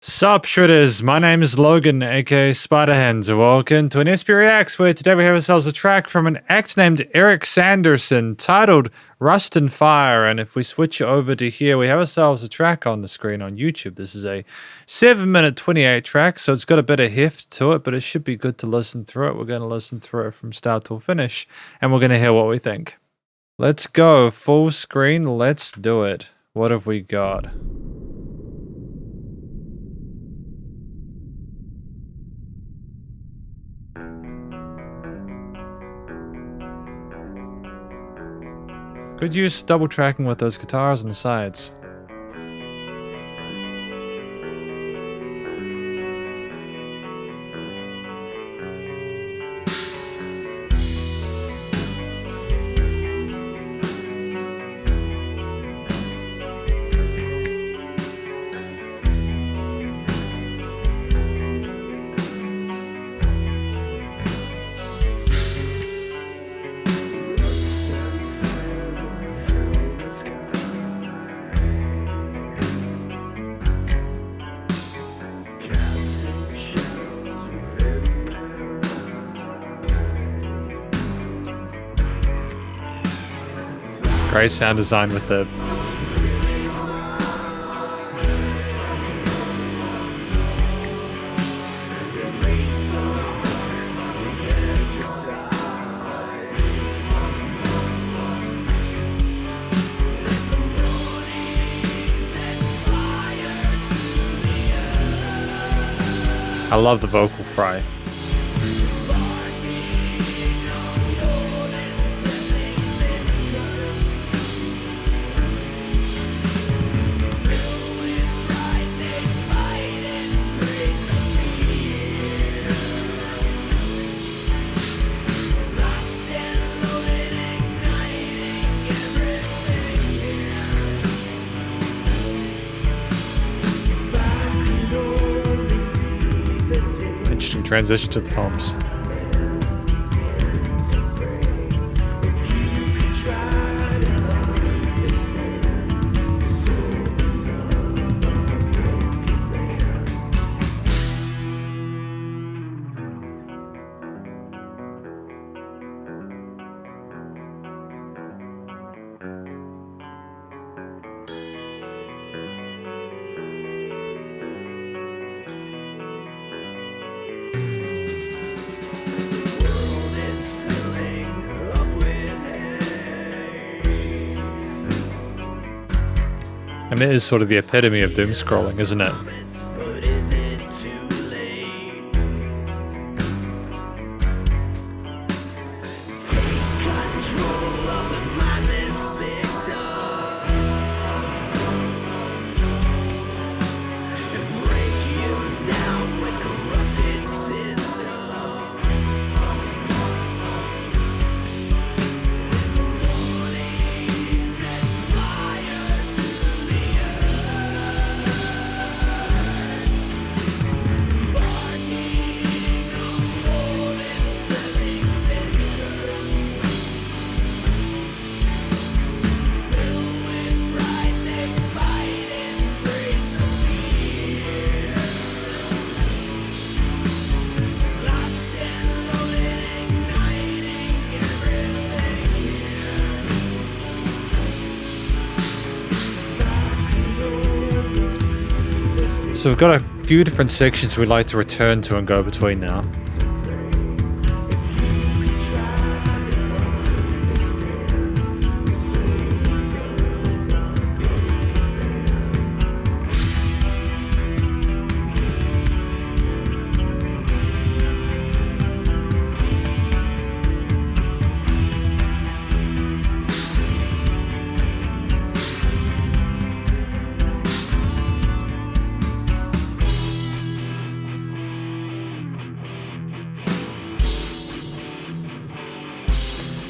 Sup Shredders, my name is Logan, aka Spiderhands, and welcome to an SP Reacts, where today we have ourselves a track from an act named Eric Sanderson titled Rust and Fire. And if we switch over to here, we have ourselves a track on the screen on YouTube. This is a 7-minute 28 track, so it's got a bit of heft to it, but it should be good to listen through it. We're going to listen through it from start till finish, and we're going to hear what we think. Let's go, full screen, let's do it. What have we got? Could use double tracking with those guitars on the sides. Great sound design with the I love the vocal fry. Interesting transition to the toms. I mean, it is sort of the epitome of doom scrolling, isn't it? So we've got a few different sections we'd like to return to and go between now.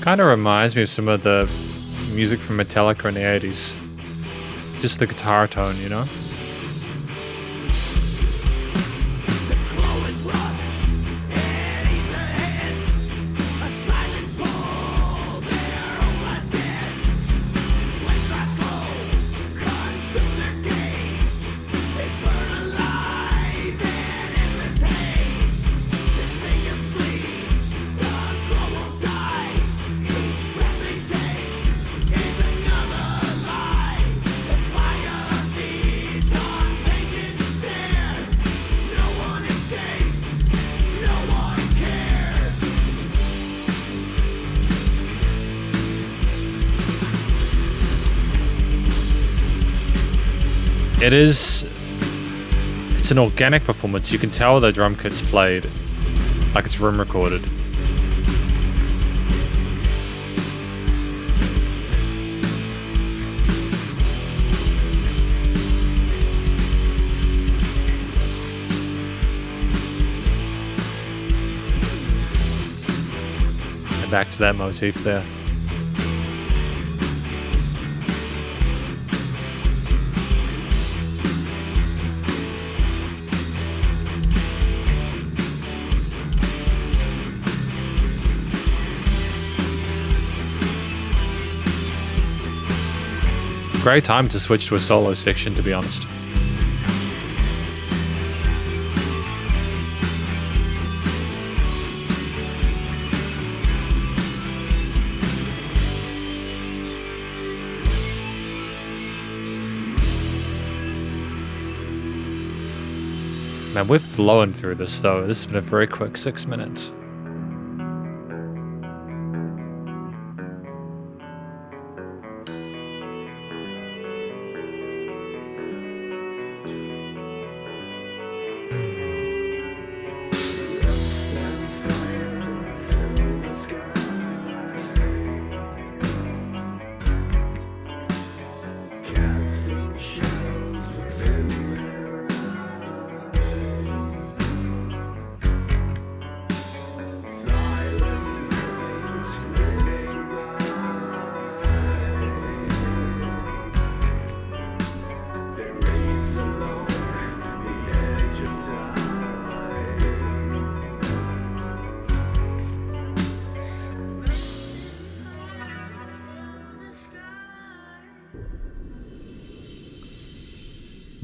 Kind of reminds me of some of the music from Metallica in the 80s. Just the guitar tone, you know? Consume their gaze, they burn alive. It's an organic performance. You can tell the drum kit's played like it's room recorded. And back to that motif there. Great time to switch to a solo section, to be honest. Man, we're flowing through this though. This has been a very quick 6 minutes.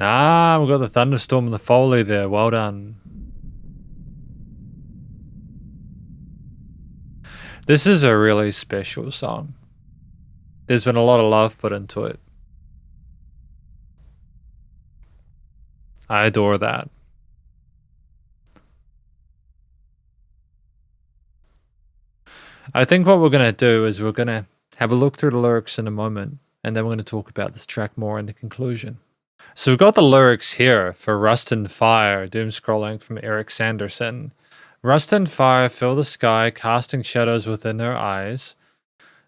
Ah, we've got the thunderstorm and the foley there. Well done. This is a really special song. There's been a lot of love put into it. I adore that. I think what we're going to do is we're going to have a look through the lyrics in a moment, and then we're going to talk about this track more in the conclusion. So we've got the lyrics here for Rust and Fire, doom scrolling from Eric Sanderson. Rust and fire fill the sky, casting shadows within their eyes.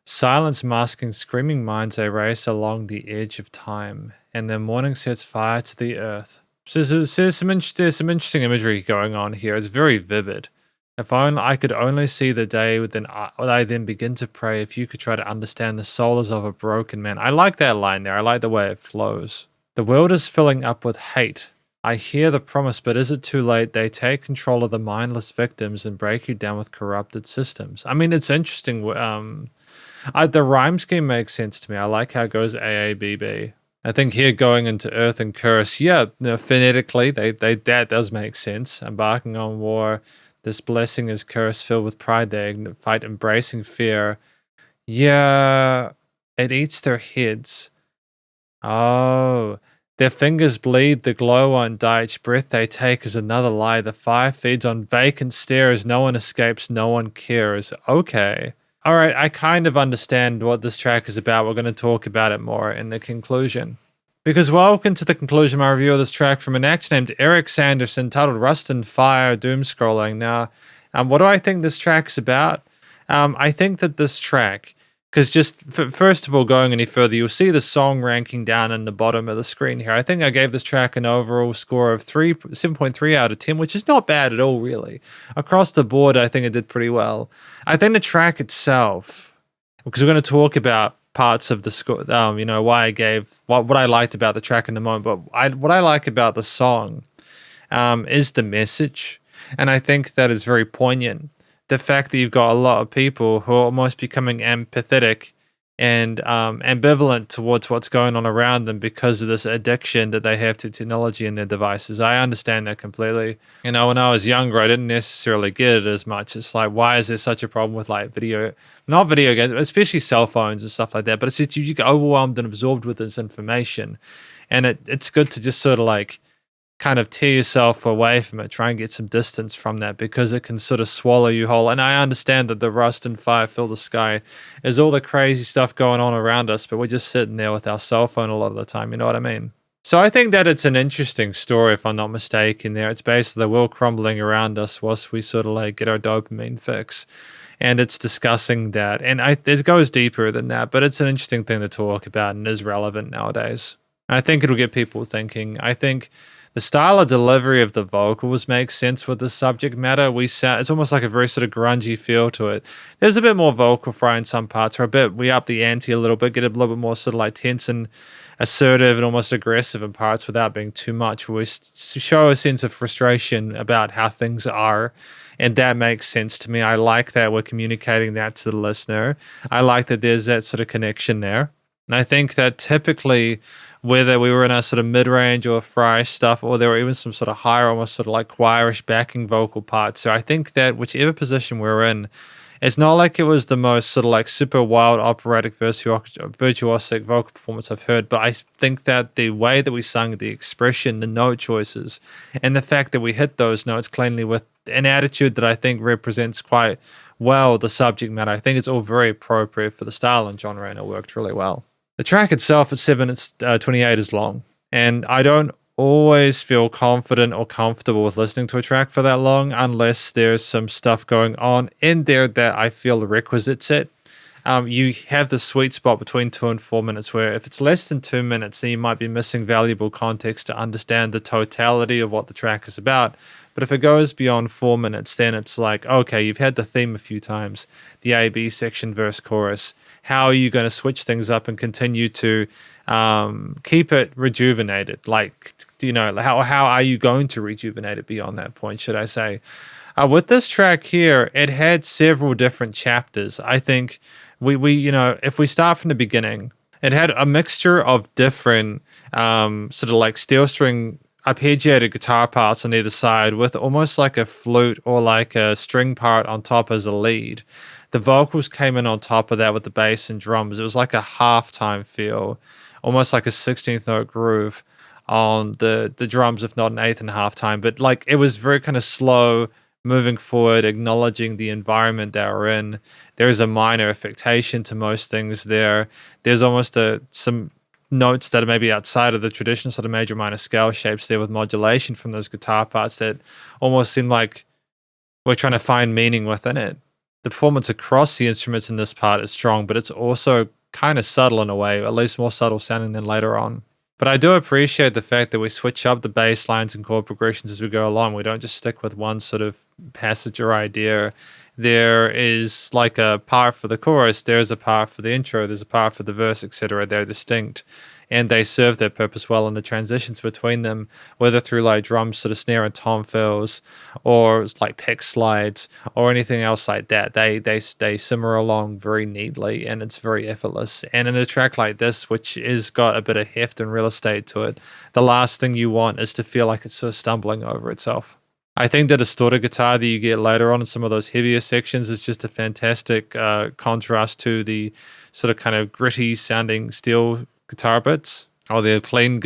Silence masking screaming minds, they race along the edge of time, and their morning sets fire to the earth. So there's some interesting imagery going on here. It's very vivid. If I could only see the day, then I then begin to pray if you could try to understand the souls of a broken man. I like that line there. I like the way it flows. The world is filling up with hate. I hear the promise, but is it too late? They take control of the mindless victims and break you down with corrupted systems. I mean, it's interesting. The rhyme scheme makes sense to me. I like how it goes AABB. I think here going into earth and curse, yeah, phonetically, that does make sense. Embarking on war, this blessing is curse filled with pride. They fight embracing fear. Yeah, it eats their heads. Oh, their fingers bleed, the glow won't die. Each breath they take is another lie. The fire feeds on vacant stares. No one escapes, no one cares. Okay. All right, I kind of understand what this track is about. We're going to talk about it more in the conclusion. Because welcome to the conclusion, my review of this track from an actor named Eric Sanderson titled Rust and Fire, Doom Scrolling. Now, what do I think this track is about? I think that this track... Because just first of all, going any further, you'll see the song ranking down in the bottom of the screen here. I think I gave this track an overall score of 7.3 out of 10, which is not bad at all, really. Across the board, I think it did pretty well. I think the track itself, because we're going to talk about parts of the score, why I gave, what I liked about the track in the moment, but what I like about the song is the message. And I think that is very poignant. The fact that you've got a lot of people who are almost becoming empathetic and ambivalent towards what's going on around them because of this addiction that they have to technology and their devices. I understand that completely. When I was younger, I didn't necessarily get it as much. It's like, why is there such a problem with like not video games, especially cell phones and stuff like that, but it's just you get overwhelmed and absorbed with this information. And it's good to just sort of like kind of tear yourself away from it, try and get some distance from that because it can sort of swallow you whole. And I understand that the rust and fire fill the sky is all the crazy stuff going on around us, but we're just sitting there with our cell phone a lot of the time, you know what I mean? So I think that it's an interesting story, if I'm not mistaken. There, it's basically the world crumbling around us whilst we sort of like get our dopamine fix, and it's discussing that. And it goes deeper than that, but it's an interesting thing to talk about and is relevant nowadays. I think it'll get people thinking. I think the style of delivery of the vocals makes sense with the subject matter. It's almost like a very sort of grungy feel to it. There's a bit more vocal fry in some parts, or we up the ante a little bit, get a little bit more sort of like tense and assertive and almost aggressive in parts without being too much. We show a sense of frustration about how things are. And that makes sense to me. I like that we're communicating that to the listener. I like that there's that sort of connection there. And I think that typically, whether we were in a sort of mid-range or fry stuff, or there were even some sort of higher, almost sort of like choirish backing vocal parts. So I think that whichever position we're in, it's not like it was the most sort of like super wild operatic virtuosic vocal performance I've heard, but I think that the way that we sung, the expression, the note choices, and the fact that we hit those notes cleanly with an attitude that I think represents quite well the subject matter. I think it's all very appropriate for the style and genre, and it worked really well. The track itself at 7 minutes 28 is long, and I don't always feel confident or comfortable with listening to a track for that long unless there's some stuff going on in there that I feel requisites it. You have the sweet spot between 2 and 4 minutes where if it's less than 2 minutes, then you might be missing valuable context to understand the totality of what the track is about. But if it goes beyond 4 minutes, then it's like, okay, you've had the theme a few times, the A-B section, verse, chorus. How are you going to switch things up and continue to keep it rejuvenated? Like, how are you going to rejuvenate it beyond that point, should I say? With this track here, it had several different chapters. I think if we start from the beginning, it had a mixture of different sort of like steel string arpeggiated guitar parts on either side with almost like a flute or like a string part on top as a lead. The vocals came in on top of that with the bass and drums. It was like a halftime feel, almost like a 16th note groove on the drums, if not an eighth and halftime. But like it was very kind of slow, moving forward, acknowledging the environment that we're in. There's a minor affectation to most things there. There's almost some notes that are maybe outside of the traditional sort of major minor scale shapes there with modulation from those guitar parts that almost seem like we're trying to find meaning within it. The performance across the instruments in this part is strong, but it's also kind of subtle in a way, at least more subtle sounding than later on. But I do appreciate the fact that we switch up the bass lines and chord progressions as we go along. We don't just stick with one sort of passage or idea. There is like a part for the chorus, there's a part for the intro, there's a part for the verse, etc. They're distinct, and they serve their purpose well in the transitions between them, whether through like drum sort of snare and tom fills, or like pick slides, or anything else like that. They simmer along very neatly, and it's very effortless. And in a track like this, which is got a bit of heft and real estate to it, the last thing you want is to feel like it's sort of stumbling over itself. I think the distorted guitar that you get later on in some of those heavier sections is just a fantastic contrast to the sort of kind of gritty sounding steel guitar bits, or the clean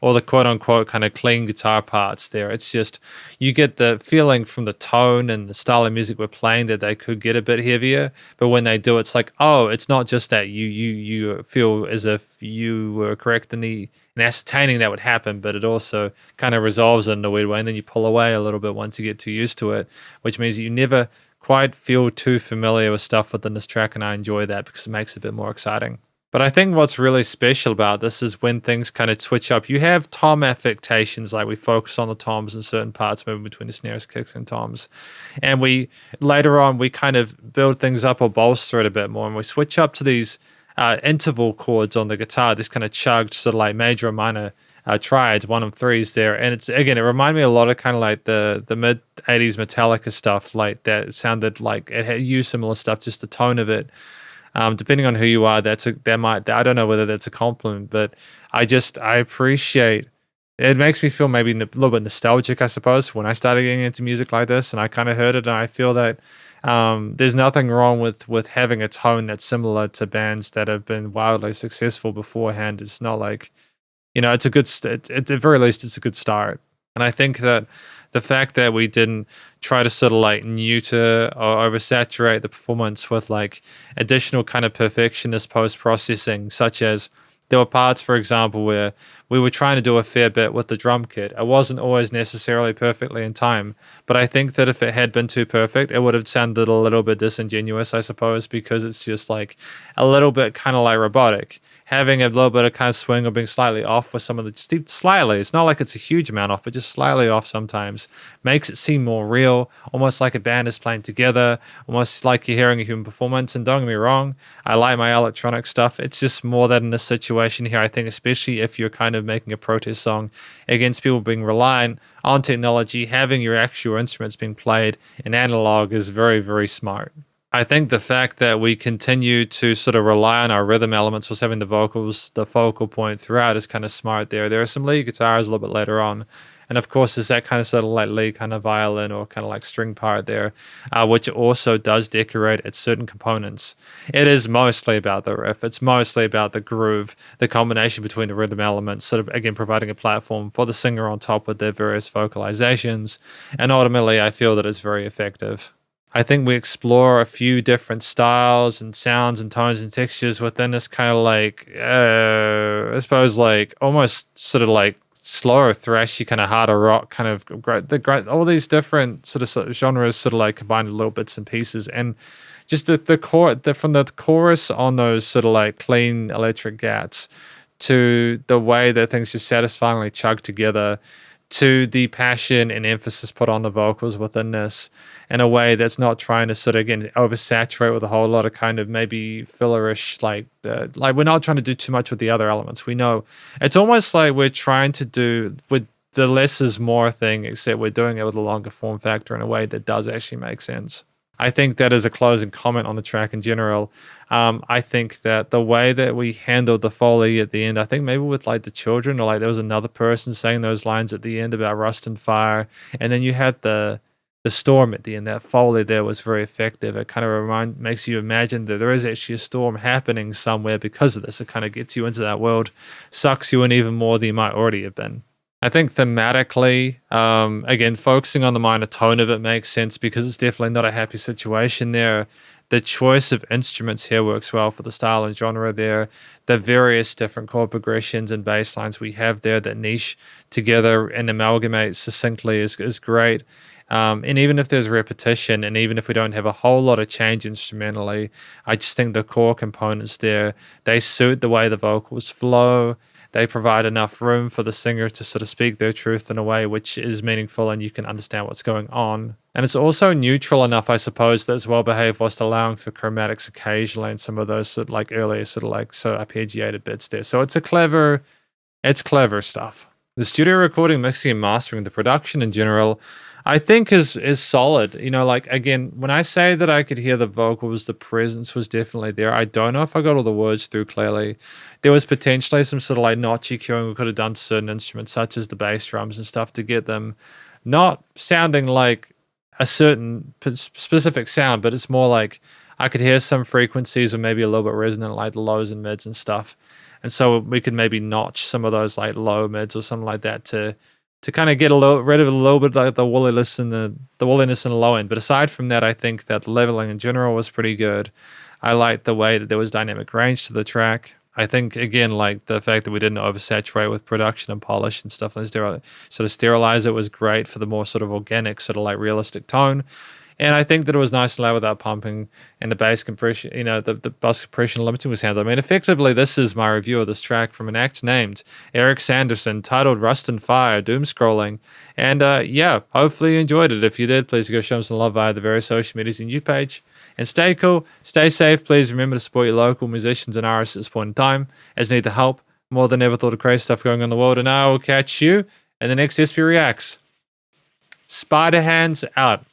or the quote unquote kind of clean guitar parts there. It's just, you get the feeling from the tone and the style of music we're playing that they could get a bit heavier, but when they do, it's like, oh, it's not just that. You feel as if you were correct in ascertaining that would happen, but it also kind of resolves it in a weird way, and then you pull away a little bit once you get too used to it, which means you never quite feel too familiar with stuff within this track, and I enjoy that because it makes it a bit more exciting. But I think what's really special about this is when things kind of switch up. You have tom affectations, like we focus on the toms in certain parts, moving between the snares, kicks, and toms. And later on, we kind of build things up or bolster it a bit more, and we switch up to these interval chords on the guitar, this kind of chugged sort of like major and minor triads, 1 and 3s there. And it reminded me a lot of kind of like the mid 80s Metallica stuff, like that. It sounded like it had used similar stuff, just the tone of it. Depending on who you are, I don't know whether that's a compliment, but I appreciate it. Makes me feel maybe a little bit nostalgic, I suppose, when I started getting into music like this, and I kind of heard it, and I feel that there's nothing wrong with having a tone that's similar to bands that have been wildly successful beforehand. It's not like, it's a good, at the very least, it's a good start. And I think that the fact that we didn't try to sort of like neuter or oversaturate the performance with like additional kind of perfectionist post-processing, such as There were parts, for example, where we were trying to do a fair bit with the drum kit. It wasn't always necessarily perfectly in time, but I think that if it had been too perfect, it would have sounded a little bit disingenuous, I suppose, because it's just like a little bit kind of like robotic. Having a little bit of kind of swing or being slightly off with some of the, just slightly, it's not like it's a huge amount off, but just slightly off sometimes makes it seem more real, almost like a band is playing together, almost like you're hearing a human performance. And don't get me wrong, I like my electronic stuff. It's just more that in this situation here, I think, especially if you're kind of making a protest song against people being reliant on technology, having your actual instruments being played in analog is very, very smart. I think the fact that we continue to sort of rely on our rhythm elements was having the vocals, the focal point throughout is kind of smart there. There are some lead guitars a little bit later on. And of course, there's that kind of sort of like lead kind of violin or kind of like string part there, which also does decorate its certain components. It is mostly about the riff. It's mostly about the groove, the combination between the rhythm elements, sort of, again, providing a platform for the singer on top with their various vocalizations. And ultimately, I feel that it's very effective. I think we explore a few different styles and sounds and tones and textures within this kind of like, I suppose, like almost sort of like slower thrashy, kind of harder rock, kind of great, all these different sort of genres sort of like combined little bits and pieces. And just from the chorus on those sort of like clean electric gats to the way that things just satisfyingly chug together, to the passion and emphasis put on the vocals within this in a way that's not trying to sort of, again, oversaturate with a whole lot of kind of maybe fillerish, like we're not trying to do too much with the other elements. We know it's almost like we're trying to do with the less is more thing, except we're doing it with a longer form factor in a way that does actually make sense. I think that is a closing comment on the track in general. I think that the way that we handled the Foley at the end, I think maybe with like the children, or like there was another person saying those lines at the end about rust and fire, and then you had the storm at the end. That Foley there was very effective. It kind of makes you imagine that there is actually a storm happening somewhere because of this. It kind of gets you into that world, sucks you in even more than you might already have been. I think thematically, again, focusing on the minor tone of it makes sense because it's definitely not a happy situation there. The choice of instruments here works well for the style and genre there. The various different chord progressions and bass lines we have there that niche together and amalgamate succinctly is great. And even if there's repetition, and even if we don't have a whole lot of change instrumentally, I just think the core components there, they suit the way the vocals flow. They provide enough room for the singer to sort of speak their truth in a way which is meaningful and you can understand what's going on. And it's also neutral enough, I suppose, that it's well behaved whilst allowing for chromatics occasionally and some of those sort of like earlier sort of like so arpeggiated bits there. So it's clever stuff. The studio recording, mixing and mastering, the production in general, I think is solid. You know, like, again, when I say that I could hear the vocals, the presence was definitely there. I don't know if I got all the words through clearly. There was potentially some sort of like notchy cueing we could have done to certain instruments, such as the bass drums and stuff, to get them not sounding like a certain specific sound, but it's more like I could hear some frequencies or maybe a little bit resonant, like the lows and mids and stuff. And so we could maybe notch some of those like low mids or something like that to kind of get rid of a little bit like the woolliness and the woolliness in the low end. But aside from that, I think that the leveling in general was pretty good. I liked the way that there was dynamic range to the track. I think, again, like the fact that we didn't oversaturate with production and polish and stuff, and sort of sterilize it was great for the more sort of organic, sort of like realistic tone. And I think that it was nice and loud without pumping, and the bass compression, you know, the bass compression limiting was handled. I mean, effectively, this is my review of this track from an act named Eric Sanderson, titled Rust and Fire, Doom Scrolling. And yeah, hopefully you enjoyed it. If you did, please go show them some love via the various social medias and YouTube page. And stay cool, stay safe. Please remember to support your local musicians and artists at this point in time, as they need the help more than ever. Thought of crazy stuff going on in the world. And I will catch you in the next SP Reacts. Spiderhands out.